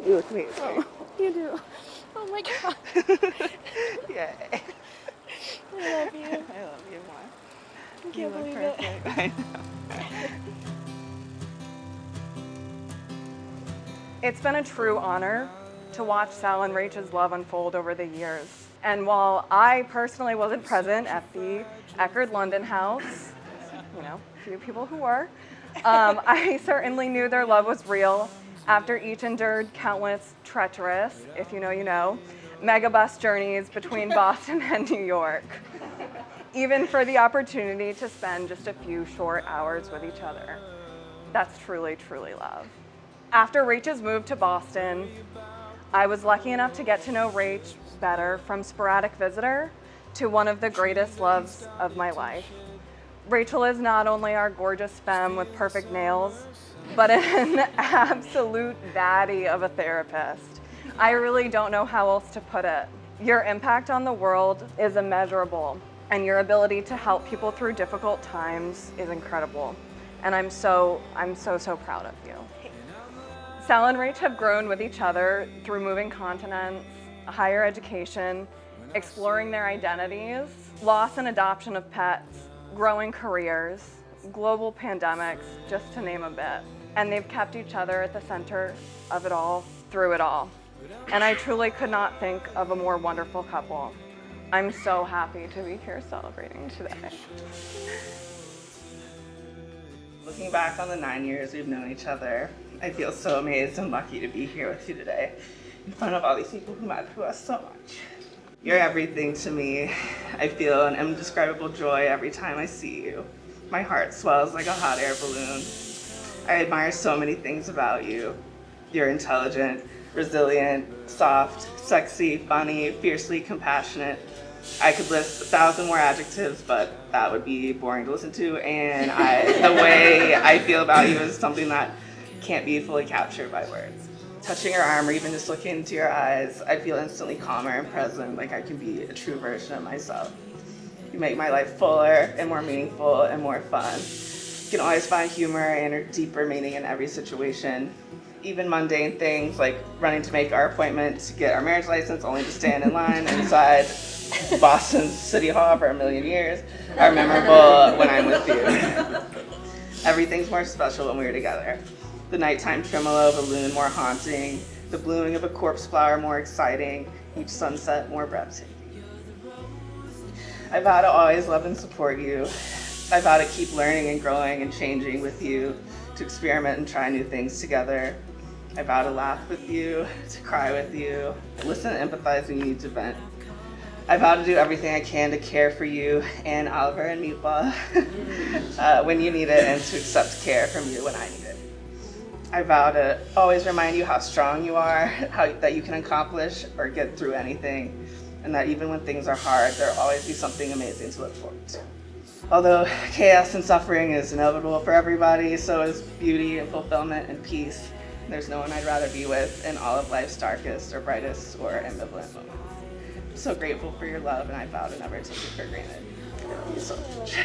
You look amazing. Oh, you do. Oh my God. Yay. I love you. I love you more. I You can't look believe perfect. it. I know. It's been a true honor to watch Sal and Rachel's love unfold over the years. And while I personally wasn't present at the Eckerd London house, a few people who were, I certainly knew their love was real after each endured countless treacherous, if you know, you know, megabus journeys between Boston and New York, even for the opportunity to spend just a few short hours with each other. That's truly, truly love. After Rachel's move to Boston, I was lucky enough to get to know Rach better from sporadic visitor to one of the greatest loves of my life. Rachel is not only our gorgeous femme with perfect nails, but an absolute baddie of a therapist. I really don't know how else to put it. Your impact on the world is immeasurable, and your ability to help people through difficult times is incredible. And I'm so proud of you. Sal and Rach have grown with each other through moving continents, higher education, exploring their identities, loss and adoption of pets, growing careers, global pandemics, just to name a bit. And they've kept each other at the center of it all, through it all. And I truly could not think of a more wonderful couple. I'm so happy to be here celebrating today. Looking back on the 9 years we've known each other, I feel so amazed and lucky to be here with you today, in front of all these people who matter to us so much. You're everything to me. I feel an indescribable joy every time I see you. My heart swells like a hot air balloon. I admire so many things about you. You're intelligent, resilient, soft, sexy, funny, fiercely compassionate. I could list 1,000 more adjectives, but that would be boring to listen to, and the way I feel about you is something that can't be fully captured by words. Touching your arm or even just looking into your eyes, I feel instantly calmer and present, like I can be a true version of myself. You make my life fuller and more meaningful and more fun. You can always find humor and a deeper meaning in every situation. Even mundane things like running to make our appointment to get our marriage license only to stand in line inside Boston's City Hall for a million years are memorable when I'm with you. Everything's more special when we're together. The nighttime tremolo of a loon more haunting, the blooming of a corpse flower more exciting, each sunset more breathtaking. I vow to always love and support you. I vow to keep learning and growing and changing with you, to experiment and try new things together. I vow to laugh with you, to cry with you, listen and empathize when you need to vent. I vow to do everything I can to care for you and Oliver and Meatball when you need it, and to accept care from you when I need it. I vow to always remind you how strong you are, that you can accomplish or get through anything, and that even when things are hard, there'll always be something amazing to look forward to. Although chaos and suffering is inevitable for everybody, so is beauty and fulfillment and peace. There's no one I'd rather be with in all of life's darkest or brightest or ambivalent moments. I'm so grateful for your love, and I vow to never take it for granted. I love you so much.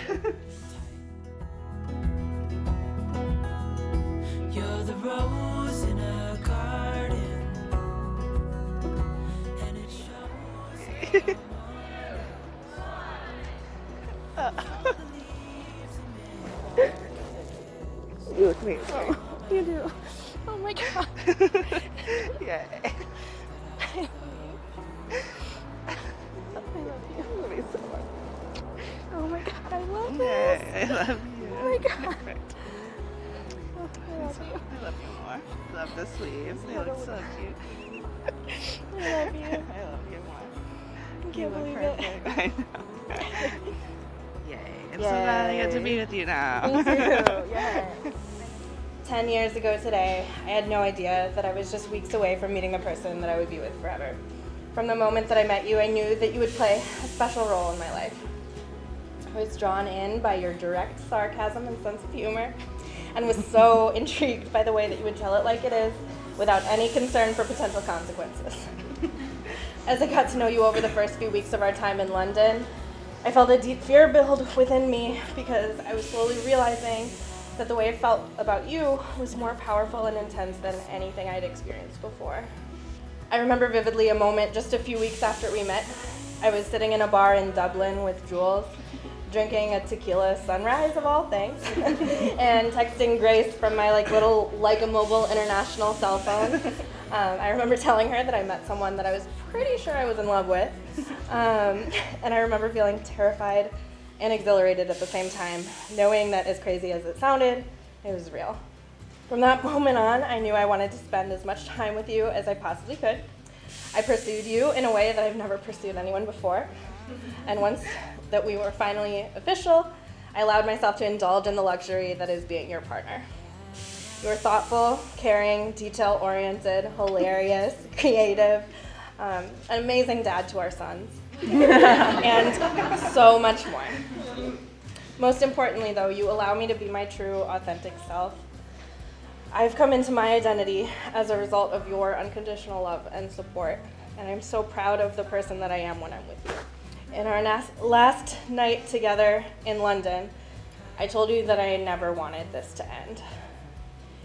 You're the rose in a garden, and it shows. You look amazing. Oh, you do. Oh my God. Yay. I love you. I love you so much. Oh my God. I love Yay, this. I love you. Oh my God. Perfect. I love you. I love you more. Love the sleeves. They look so cute. I love you. I love you more. I You can't look believe perfect. it. I know. Yay. I'm so glad I get to be with you now. Me too. Yes. 10 years ago today, I had no idea that I was just weeks away from meeting a person that I would be with forever. From the moment that I met you, I knew that you would play a special role in my life. I was drawn in by your direct sarcasm and sense of humor, and was so intrigued by the way that you would tell it like it is, without any concern for potential consequences. As I got to know you over the first few weeks of our time in London, I felt a deep fear build within me because I was slowly realizing that the way I felt about you was more powerful and intense than anything I'd experienced before. I remember vividly a moment just a few weeks after we met. I was sitting in a bar in Dublin with Jules, drinking a tequila sunrise of all things, and texting Grace from my little Leica Mobile International cell phone. I remember telling her that I met someone that I was pretty sure I was in love with, and I remember feeling terrified and exhilarated at the same time, knowing that as crazy as it sounded, it was real. From that moment on, I knew I wanted to spend as much time with you as I possibly could. I pursued you in a way that I've never pursued anyone before. And once that we were finally official, I allowed myself to indulge in the luxury that is being your partner. You were thoughtful, caring, detail-oriented, hilarious, creative, an amazing dad to our sons, and so much more. Most importantly, though, you allow me to be my true, authentic self. I've come into my identity as a result of your unconditional love and support, and I'm so proud of the person that I am when I'm with you. In our last night together in London, I told you that I never wanted this to end.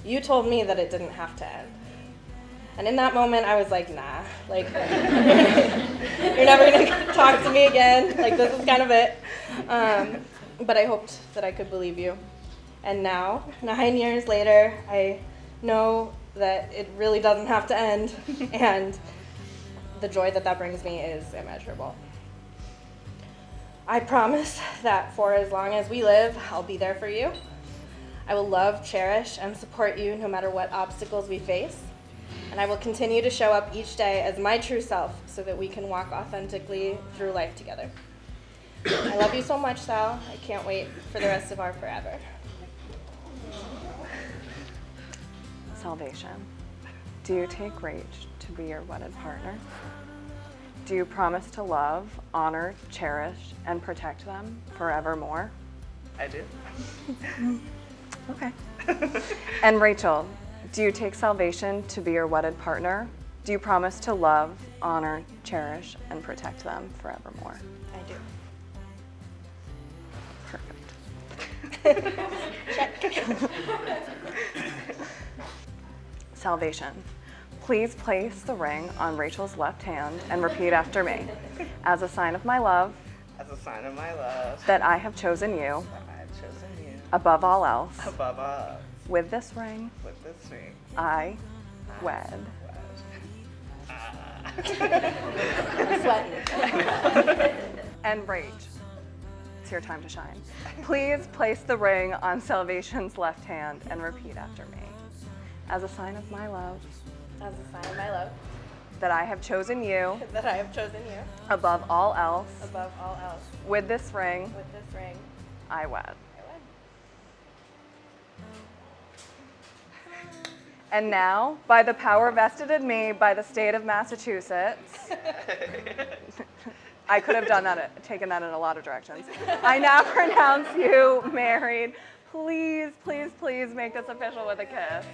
You told me that it didn't have to end. And in that moment, I was like, nah, you're never gonna talk to me again, this is kind of it. But I hoped that I could believe you. And now, 9 years later, I know that it really doesn't have to end, and the joy that brings me is immeasurable. I promise that for as long as we live, I'll be there for you. I will love, cherish, and support you no matter what obstacles we face. And I will continue to show up each day as my true self so that we can walk authentically through life together. I love you so much, Sal. I can't wait for the rest of our forever. Salvation. Do you take Rach to be your wedded partner? Do you promise to love, honor, cherish, and protect them forevermore? I do. Okay. And Rachel, do you take Salvation to be your wedded partner? Do you promise to love, honor, cherish, and protect them forevermore? I do. Perfect. Check. Salvation. Please place the ring on Rachel's left hand and repeat after me. As a sign of my love, As a sign of my love, that I have chosen you I have chosen you above all else. above all. With this ring, With this ring, I wed. I'm sweating. And Rach, it's your time to shine. Please place the ring on Salvation's left hand and repeat after me. As a sign of my love, As a sign of my love, that I have chosen you that I have chosen you above all else. above all else. With this ring, With this ring, I wed. I wed. And now, by the power vested in me by the state of Massachusetts, I could have taken that in a lot of directions. I now pronounce you married. Please, please, please make this official with a kiss.